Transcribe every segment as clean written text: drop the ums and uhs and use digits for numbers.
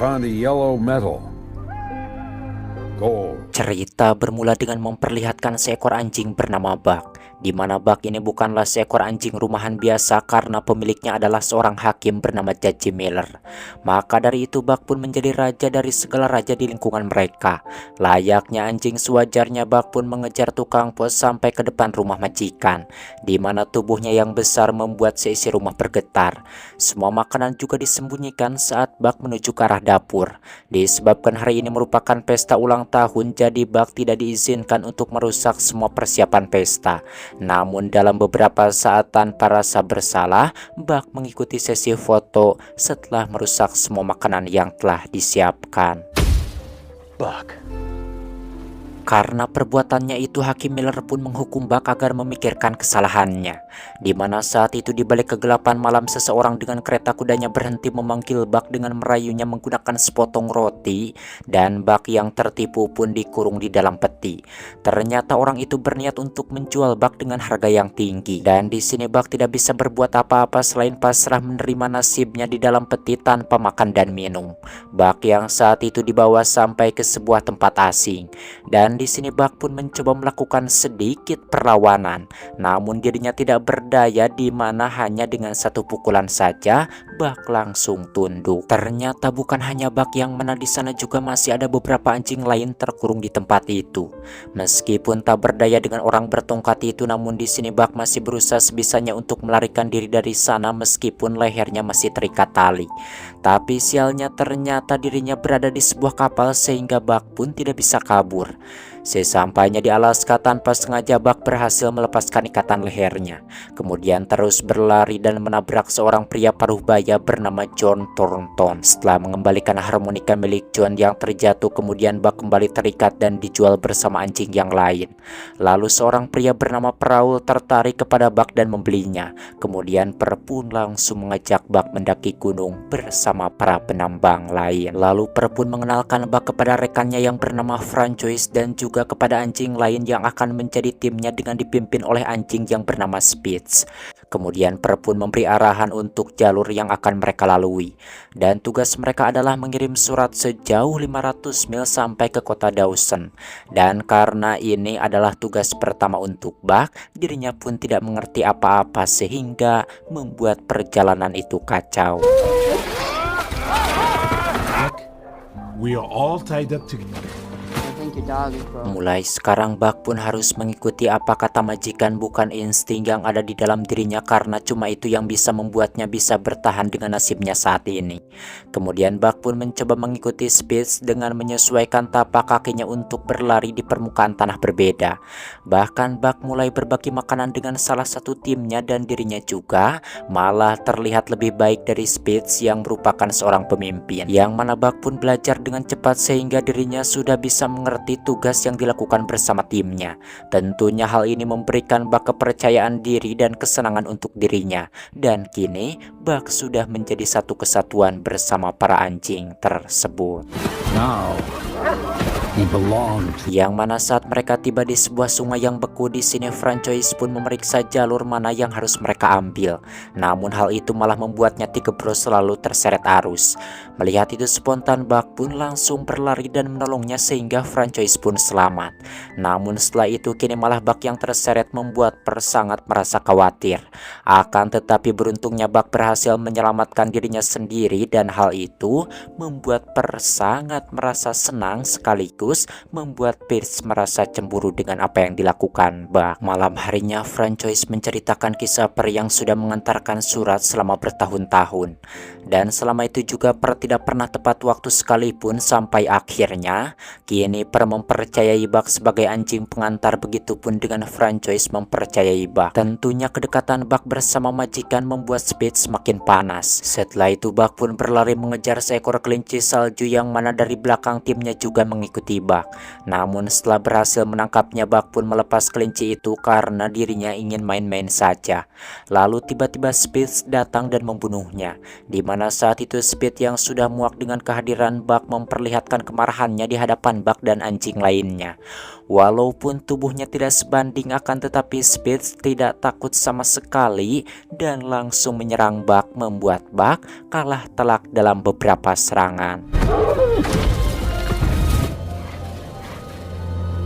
found a yellow metal. Gold. Cerita bermula dengan memperlihatkan seekor anjing bernama Buck, di mana Buck ini bukanlah seekor anjing rumahan biasa karena pemiliknya adalah seorang hakim bernama Judge Miller. Maka dari itu Buck pun menjadi raja dari segala raja di lingkungan mereka. Layaknya anjing sewajarnya, Buck pun mengejar tukang pos sampai ke depan rumah majikan, di mana tubuhnya yang besar membuat seisi rumah bergetar. Semua makanan juga disembunyikan saat Buck menuju ke arah dapur. Disebabkan hari ini merupakan pesta ulang tahun, jadi Buck tidak diizinkan untuk merusak semua persiapan pesta. Namun dalam beberapa saat tanpa rasa bersalah, Buck mengikuti sesi foto setelah merusak semua makanan yang telah disiapkan. Buck. Karena perbuatannya itu, Hakim Miller pun menghukum Buck agar memikirkan kesalahannya. Di mana saat itu di balik kegelapan malam, seseorang dengan kereta kudanya berhenti memanggil Buck dengan merayunya menggunakan sepotong roti, dan Buck yang tertipu pun dikurung di dalam peti. Ternyata orang itu berniat untuk menjual Buck dengan harga yang tinggi, dan di sini Buck tidak bisa berbuat apa-apa selain pasrah menerima nasibnya di dalam peti tanpa makan dan minum. Buck yang saat itu dibawa sampai ke sebuah tempat asing, dan di sini Buck pun mencoba melakukan sedikit perlawanan, namun dirinya tidak berdaya, di mana hanya dengan satu pukulan saja Buck langsung tunduk. Ternyata bukan hanya Buck yang mana di sana juga masih ada beberapa anjing lain terkurung di tempat itu. Meskipun tak berdaya dengan orang bertongkat itu, namun di sini Buck masih berusaha sebisanya untuk melarikan diri dari sana meskipun lehernya masih terikat tali. Tapi sialnya ternyata dirinya berada di sebuah kapal sehingga Buck pun tidak bisa kabur. Sesampainya di Alaska, tanpa sengaja Buck berhasil melepaskan ikatan lehernya, kemudian terus berlari dan menabrak seorang pria paruh baya bernama John Thornton. Setelah mengembalikan harmonika milik John yang terjatuh, kemudian Buck kembali terikat dan dijual bersama anjing yang lain. Lalu seorang pria bernama Prowl tertarik kepada Buck dan membelinya. Kemudian pun langsung mengajak Buck mendaki gunung bersama para penambang lain. Lalu pun mengenalkan Buck kepada rekannya yang bernama Francois dan juga kepada anjing lain yang akan menjadi timnya dengan dipimpin oleh anjing yang bernama Spitz. Kemudian pun memberi arahan untuk jalur yang akan mereka lalui, dan tugas mereka adalah mengirim surat sejauh 500 mil sampai ke kota Dawson. Dan karena ini adalah tugas pertama untuk Buck, dirinya pun tidak mengerti apa-apa sehingga membuat perjalanan itu kacau. We are all tied up together. Mulai sekarang Buck pun harus mengikuti apa kata majikan, bukan insting yang ada di dalam dirinya, karena cuma itu yang bisa membuatnya bisa bertahan dengan nasibnya saat ini. Kemudian Buck pun mencoba mengikuti Spitz dengan menyesuaikan tapak kakinya untuk berlari di permukaan tanah berbeda. Bahkan Buck mulai berbagi makanan dengan salah satu timnya, dan dirinya juga malah terlihat lebih baik dari Spitz yang merupakan seorang pemimpin. Yang mana Buck pun belajar dengan cepat sehingga dirinya sudah bisa mengerti tugas yang dilakukan bersama timnya. Tentunya hal ini memberikan Buck kepercayaan diri dan kesenangan untuk dirinya, dan kini Buck sudah menjadi satu kesatuan bersama para anjing tersebut. Now, we belong. Yang mana saat mereka tiba di sebuah sungai yang beku, di sini Francois pun memeriksa jalur mana yang harus mereka ambil. Namun hal itu malah membuatnya Tigebros selalu terseret arus. Melihat itu spontan Buck pun langsung berlari dan menolongnya sehingga Francois pun selamat. Namun setelah itu kini malah Buck yang terseret membuat sangat merasa khawatir. Akan tetapi beruntungnya Buck berhasil menyelamatkan dirinya sendiri, dan hal itu membuat sangat merasa senang sekaligus membuat Pierce merasa cemburu dengan apa yang dilakukan Buck. Malam harinya Francois menceritakan kisah peri yang sudah mengantarkan surat selama bertahun-tahun, dan selama itu juga tidak pernah tepat waktu sekalipun, sampai akhirnya kini mempercayai Buck sebagai anjing pengantar. Begitupun dengan Francois mempercayai Buck. Tentunya kedekatan Buck bersama majikan membuat Spitz semakin panas. Setelah itu Buck pun berlari mengejar seekor kelinci salju yang mana dari belakang timnya juga mengikuti mengikuti Buck. Namun setelah berhasil menangkapnya, Buck pun melepas kelinci itu karena dirinya ingin main-main saja. Lalu tiba-tiba Speed datang dan membunuhnya. Di mana saat itu Speed yang sudah muak dengan kehadiran Buck memperlihatkan kemarahannya di hadapan Buck dan anjing lainnya. Walaupun tubuhnya tidak sebanding, akan tetapi Speed tidak takut sama sekali dan langsung menyerang Buck, membuat Buck kalah telak dalam beberapa serangan.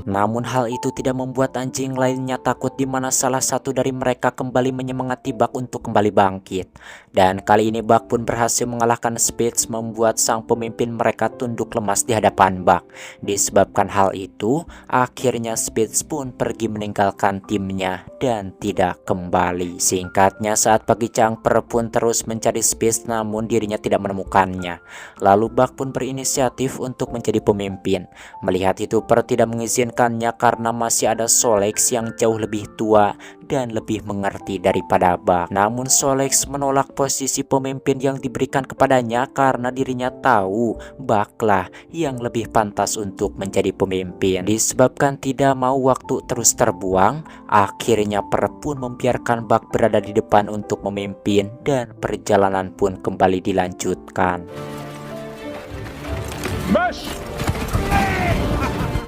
Namun hal itu tidak membuat anjing lainnya takut, di mana salah satu dari mereka kembali menyemangati Buck untuk kembali bangkit. Dan kali ini Buck pun berhasil mengalahkan Spitz, membuat sang pemimpin mereka tunduk lemas di hadapan Buck. Disebabkan hal itu, akhirnya Spitz pun pergi meninggalkan timnya dan tidak kembali. Singkatnya, saat pagi Chang'e pun terus mencari Spitz namun dirinya tidak menemukannya. Lalu Buck pun berinisiatif untuk menjadi pemimpin. Melihat itu, tidak mengizinkannya karena masih ada Solex yang jauh lebih tua dan lebih mengerti daripada Buck. Namun Solex menolak posisi pemimpin yang diberikan kepadanya karena dirinya tahu Bucklah yang lebih pantas untuk menjadi pemimpin. Disebabkan tidak mau waktu terus terbuang, akhirnya pun membiarkan Buck berada di depan untuk memimpin dan perjalanan pun kembali dilanjutkan.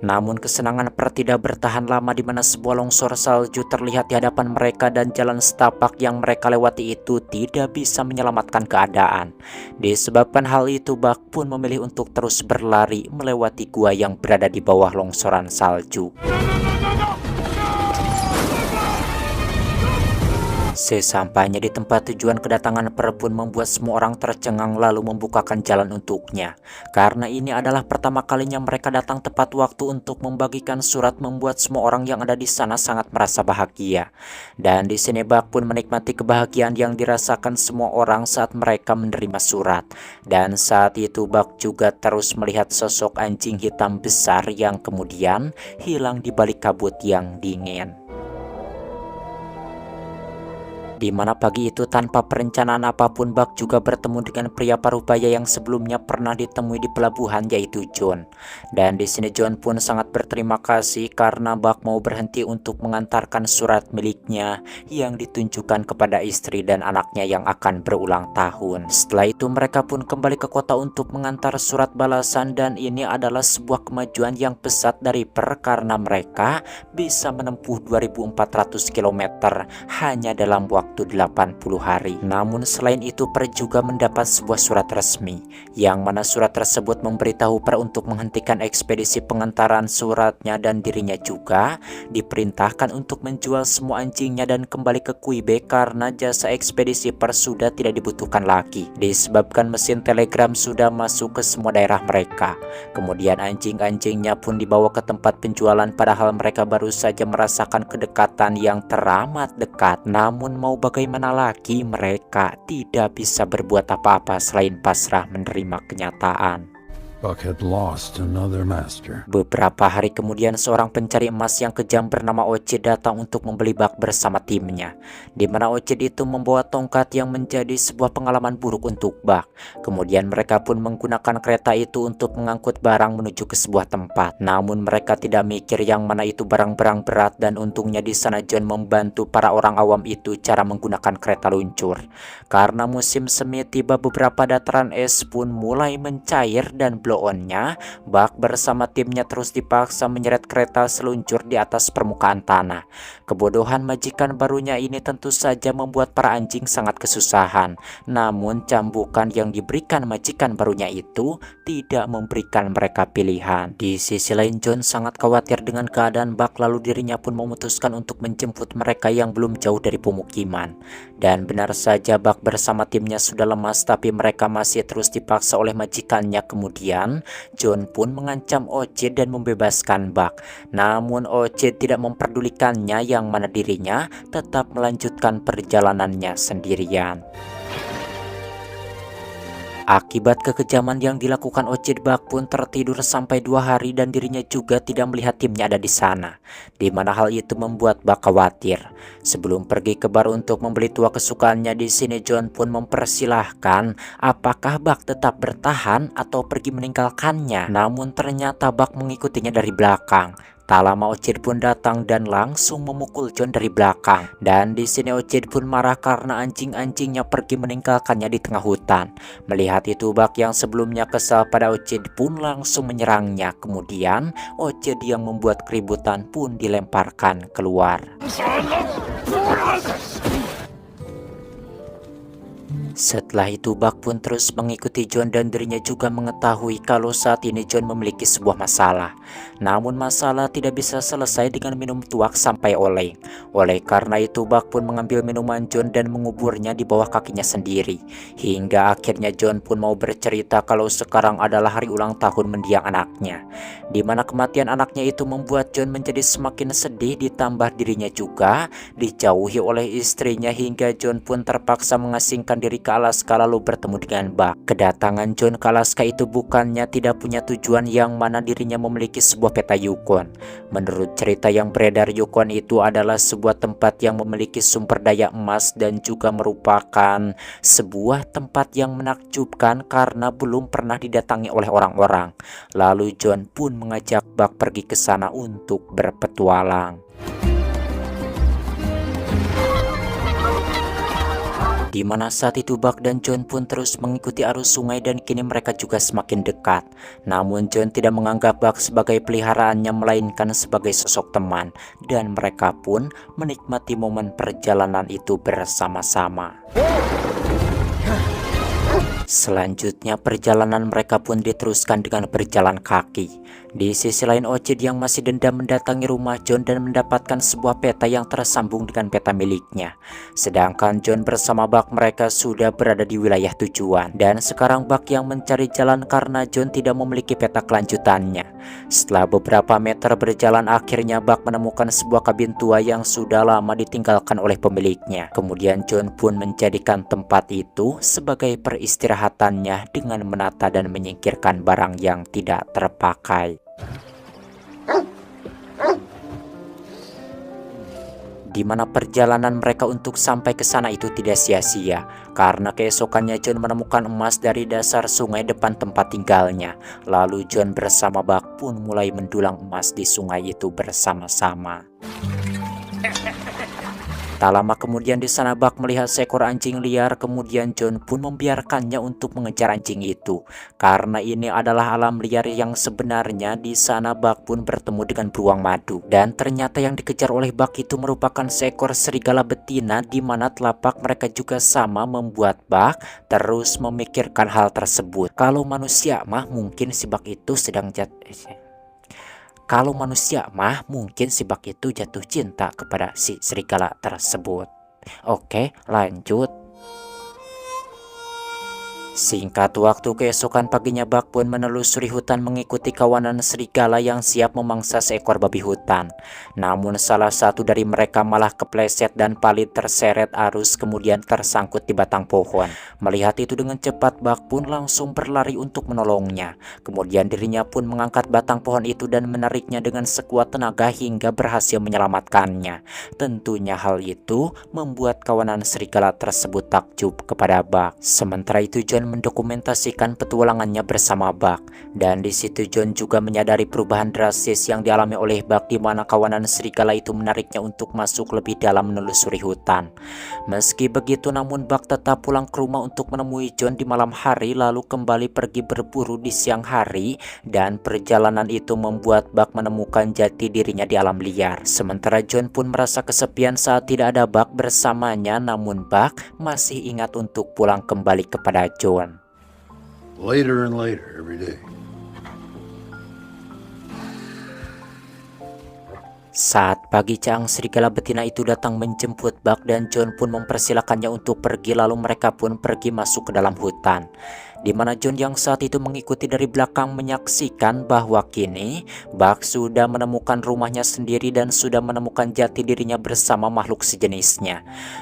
Namun kesenangan tidak bertahan lama, di mana sebuah longsor salju terlihat di hadapan mereka dan jalan setapak yang mereka lewati itu tidak bisa menyelamatkan keadaan. Disebabkan hal itu, Buck pun memilih untuk terus berlari melewati gua yang berada di bawah longsoran salju. Sesampainya di tempat tujuan kedatangan pun membuat semua orang tercengang lalu membukakan jalan untuknya. Karena ini adalah pertama kalinya mereka datang tepat waktu untuk membagikan surat, membuat semua orang yang ada di sana sangat merasa bahagia. Dan di sini Buck pun menikmati kebahagiaan yang dirasakan semua orang saat mereka menerima surat. Dan saat itu Buck juga terus melihat sosok anjing hitam besar yang kemudian hilang di balik kabut yang dingin. Di mana pagi itu tanpa perencanaan apapun, Buck juga bertemu dengan pria parubaya yang sebelumnya pernah ditemui di pelabuhan, yaitu John. Dan di sini John pun sangat berterima kasih karena Buck mau berhenti untuk mengantarkan surat miliknya yang ditunjukkan kepada istri dan anaknya yang akan berulang tahun. Setelah itu mereka pun kembali ke kota untuk mengantar surat balasan, dan ini adalah sebuah kemajuan yang pesat dari karena mereka bisa menempuh 2400 km hanya dalam waktu 80 hari. Namun selain itu juga mendapat sebuah surat resmi, yang mana surat tersebut memberitahu untuk menghentikan ekspedisi pengantaran suratnya, dan dirinya juga diperintahkan untuk menjual semua anjingnya dan kembali ke Quebec karena jasa ekspedisi sudah tidak dibutuhkan lagi, disebabkan mesin telegram sudah masuk ke semua daerah mereka. Kemudian anjing-anjingnya pun dibawa ke tempat penjualan, padahal mereka baru saja merasakan kedekatan yang teramat dekat. Namun mau bagaimana lagi, mereka tidak bisa berbuat apa-apa selain pasrah menerima kenyataan. Buck had lost another master. Beberapa hari kemudian seorang pencari emas yang kejam bernama Ocid datang untuk membeli Buck bersama timnya, di mana Ocid itu membawa tongkat yang menjadi sebuah pengalaman buruk untuk Buck. Kemudian mereka pun menggunakan kereta itu untuk mengangkut barang menuju ke sebuah tempat. Namun mereka tidak mikir yang mana itu barang-barang berat, dan untungnya di sana John membantu para orang awam itu cara menggunakan kereta luncur. Karena musim semi tiba, beberapa dataran es pun mulai mencair dan blow-on-nya, Buck bersama timnya terus dipaksa menyeret kereta seluncur di atas permukaan tanah. Kebodohan majikan barunya ini tentu saja membuat para anjing sangat kesusahan. Namun cambukan yang diberikan majikan barunya itu tidak memberikan mereka pilihan. Di sisi lain John sangat khawatir dengan keadaan Buck, lalu dirinya pun memutuskan untuk menjemput mereka yang belum jauh dari pemukiman. Dan benar saja Buck bersama timnya sudah lemas, tapi mereka masih terus dipaksa oleh majikannya. Kemudian John pun mengancam Ocid dan membebaskan Buck. Namun Ocid tidak memperdulikannya, yang mana dirinya tetap melanjutkan perjalanannya sendirian. Akibat kekejaman yang dilakukan Ocit, Buck pun tertidur sampai 2 hari dan dirinya juga tidak melihat timnya ada di sana, di mana hal itu membuat Buck khawatir. Sebelum pergi ke bar untuk membeli tua kesukaannya, di sini John pun mempersilahkan apakah Buck tetap bertahan atau pergi meninggalkannya. Namun ternyata Buck mengikutinya dari belakang. Tak lama Ocit pun datang dan langsung memukul John dari belakang. Dan di sini Ocit pun marah karena anjing-anjingnya pergi meninggalkannya di tengah hutan. Melihat itu, Buck yang sebelumnya kesal pada Ocit pun langsung menyerangnya. Kemudian Ocit yang membuat keributan pun dilemparkan keluar. Setelah itu Buck pun terus mengikuti John dan dirinya juga mengetahui kalau saat ini John memiliki sebuah masalah. Namun masalah tidak bisa selesai dengan minum tuak sampai oleng. Oleh karena itu Buck pun mengambil minuman John dan menguburnya di bawah kakinya sendiri. Hingga akhirnya John pun mau bercerita kalau sekarang adalah hari ulang tahun mendiang anaknya. Di mana kematian anaknya itu membuat John menjadi semakin sedih, ditambah dirinya juga dijauhi oleh istrinya hingga John pun terpaksa mengasingkan diri ke Alaska lalu bertemu dengan Buck. Kedatangan John ke Alaska itu bukannya tidak punya tujuan, yang mana dirinya memiliki sebuah peta Yukon. Menurut cerita yang beredar, Yukon itu adalah sebuah tempat yang memiliki sumber daya emas dan juga merupakan sebuah tempat yang menakjubkan karena belum pernah didatangi oleh orang-orang. Lalu John pun mengajak Buck pergi ke sana untuk berpetualang. Di mana saat itu Buck dan John pun terus mengikuti arus sungai dan kini mereka juga semakin dekat. Namun John tidak menganggap Buck sebagai peliharaannya melainkan sebagai sosok teman, dan mereka pun menikmati momen perjalanan itu bersama-sama. Selanjutnya perjalanan mereka pun diteruskan dengan berjalan kaki. Di sisi lain Ocit yang masih dendam mendatangi rumah John dan mendapatkan sebuah peta yang tersambung dengan peta miliknya. Sedangkan John bersama Buck mereka sudah berada di wilayah tujuan. Dan sekarang Buck yang mencari jalan karena John tidak memiliki peta kelanjutannya. Setelah beberapa meter berjalan akhirnya Buck menemukan sebuah kabin tua yang sudah lama ditinggalkan oleh pemiliknya. Kemudian John pun menjadikan tempat itu sebagai peristirahatannya dengan menata dan menyingkirkan barang yang tidak terpakai. Di mana perjalanan mereka untuk sampai ke sana itu tidak sia-sia, karena keesokannya John menemukan emas dari dasar sungai depan tempat tinggalnya. Lalu John bersama Buck pun mulai mendulang emas di sungai itu bersama-sama. Tak lama kemudian di sana Buck melihat seekor anjing liar, kemudian John pun membiarkannya untuk mengejar anjing itu. Karena ini adalah alam liar yang sebenarnya, di sana Buck pun bertemu dengan beruang madu. Dan ternyata yang dikejar oleh Buck itu merupakan seekor serigala betina, di mana telapak mereka juga sama, membuat Buck terus memikirkan hal tersebut. Kalau manusia mah mungkin si Buck itu sedang Kalau manusia mah mungkin si Buck itu jatuh cinta kepada si serigala tersebut. Oke, lanjut. Singkat waktu, keesokan paginya Buck pun menelusuri hutan mengikuti kawanan serigala yang siap memangsa seekor babi hutan. Namun salah satu dari mereka malah kepleset dan palit terseret arus kemudian tersangkut di batang pohon. Melihat itu dengan cepat Buck pun langsung berlari untuk menolongnya. Kemudian dirinya pun mengangkat batang pohon itu dan menariknya dengan sekuat tenaga hingga berhasil menyelamatkannya. Tentunya hal itu membuat kawanan serigala tersebut takjub kepada Buck. Sementara itu John mendokumentasikan petualangannya bersama Buck, dan di situ John juga menyadari perubahan drastis yang dialami oleh Buck, di mana kawanan serigala itu menariknya untuk masuk lebih dalam menelusuri hutan. Meski begitu namun Buck tetap pulang ke rumah untuk menemui John di malam hari, lalu kembali pergi berburu di siang hari, dan perjalanan itu membuat Buck menemukan jati dirinya di alam liar. Sementara John pun merasa kesepian saat tidak ada Buck bersamanya, namun Buck masih ingat untuk pulang kembali kepada John. Later and later every day. Saat pagi Cang, serigala betina itu datang menjemput Buck dan John pun mempersilahkannya untuk pergi, lalu mereka pun pergi masuk ke dalam hutan. di mana John yang saat itu mengikuti dari belakang menyaksikan bahwa kini Buck sudah menemukan rumahnya sendiri dan sudah menemukan jati dirinya bersama makhluk sejenisnya.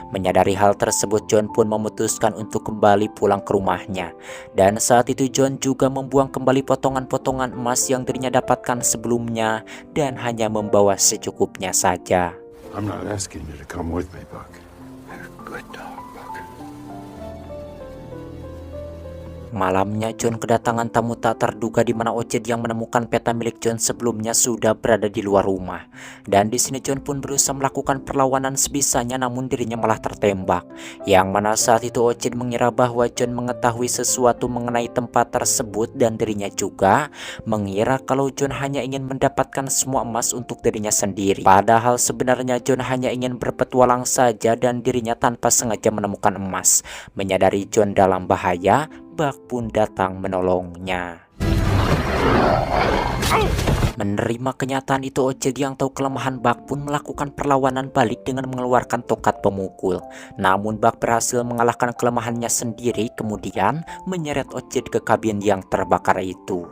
Menyadari hal tersebut, John pun memutuskan untuk kembali pulang ke rumahnya. Dan saat itu John juga membuang kembali potongan-potongan emas yang dirinya dapatkan sebelumnya dan hanya membawa secukupnya saja. I'm not asking you to come with me, Buck. You're a good dog, Buck. Malamnya John kedatangan tamu tak terduga di mana Ocet yang menemukan peta milik John sebelumnya sudah berada di luar rumah. Dan di sini John pun berusaha melakukan perlawanan sebisanya namun dirinya malah tertembak. Yang mana saat itu Ocet mengira bahwa John mengetahui sesuatu mengenai tempat tersebut dan dirinya juga mengira kalau John hanya ingin mendapatkan semua emas untuk dirinya sendiri. Padahal sebenarnya John hanya ingin berpetualang saja dan dirinya tanpa sengaja menemukan emas. Menyadari John dalam bahaya, Buck pun datang menolongnya. Menerima kenyataan itu, Ocet yang tahu kelemahan Buck pun melakukan perlawanan balik dengan mengeluarkan tongkat pemukul. Namun Buck berhasil mengalahkan kelemahannya sendiri, kemudian menyeret Ocet ke kabin yang terbakar itu.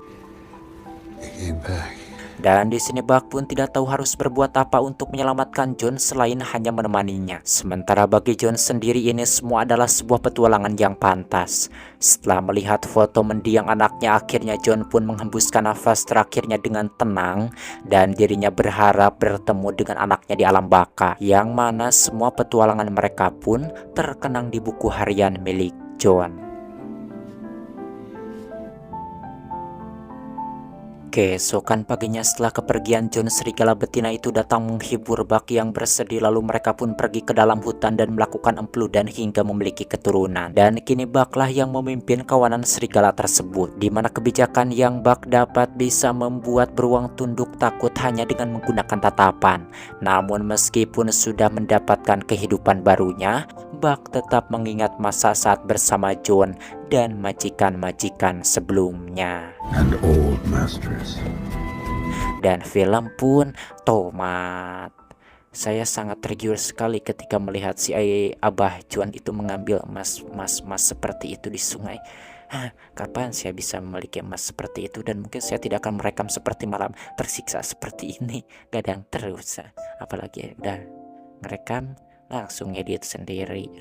You came back. Dan di sini Buck pun tidak tahu harus berbuat apa untuk menyelamatkan John selain hanya menemaninya. Sementara bagi John sendiri ini semua adalah sebuah petualangan yang pantas. Setelah melihat foto mendiang anaknya, akhirnya John pun menghembuskan nafas terakhirnya dengan tenang dan dirinya berharap bertemu dengan anaknya di alam baka, yang mana semua petualangan mereka pun terkenang di buku harian milik John. Keesokan paginya setelah kepergian John, serigala betina itu datang menghibur Buck yang bersedih, lalu mereka pun pergi ke dalam hutan dan melakukan empludan hingga memiliki keturunan. Dan kini Buck lah yang memimpin kawanan serigala tersebut, di mana kebijakan yang Buck dapat bisa membuat beruang tunduk takut hanya dengan menggunakan tatapan. Namun meskipun sudah mendapatkan kehidupan barunya, Buck tetap mengingat masa saat bersama John dan majikan-majikan sebelumnya. And old masters. Dan film pun tamat. Saya sangat tergiur sekali ketika melihat si Abah John itu mengambil emas seperti itu di sungai. Kapan saya bisa memiliki emas seperti itu, dan mungkin saya tidak akan merekam seperti malam tersiksa seperti ini. Gadang terus, apalagi udah ngerekam langsung edit sendiri.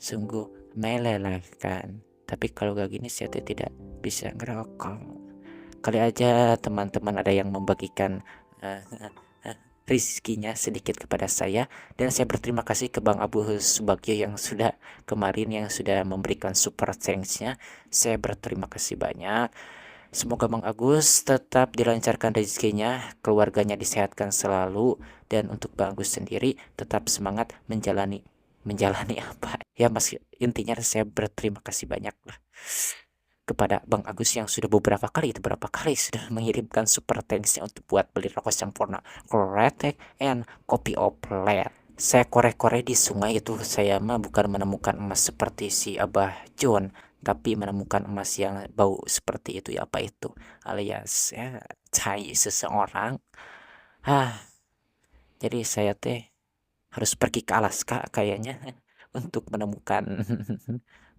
Sungguh melelahkan. Tapi kalau gak gini saya tidak bisa ngerokok. Kali aja teman-teman ada yang membagikan rizkinya sedikit kepada saya, dan saya berterima kasih ke Bang Abu Subagio yang sudah kemarin yang sudah memberikan super thanks-nya. Saya berterima kasih banyak. Semoga Bang Agus tetap dilancarkan rezekinya, keluarganya disehatkan selalu, dan untuk Bang Agus sendiri tetap semangat menjalani apa ya mas. Intinya saya berterima kasih banyak lah kepada Bang Agus yang sudah beberapa kali sudah mengirimkan super thanks-nya untuk buat beli rokok sempurna, kretek, and kopi oplet. Saya korek-korek di sungai itu, saya mah bukan menemukan emas seperti si Abah John, tapi menemukan emas yang bau seperti itu. Ya apa itu, alias ya cai seseorang. Jadi saya harus pergi ke Alaska kayaknya untuk menemukan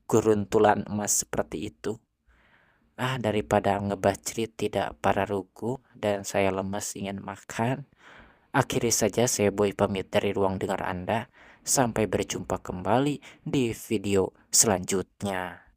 guruntulan emas seperti itu. Daripada ngebacrit tidak para ruku dan saya lemas ingin makan. Akhiri saja saya Boy pamit dari ruang dengar Anda. Sampai berjumpa kembali di video selanjutnya.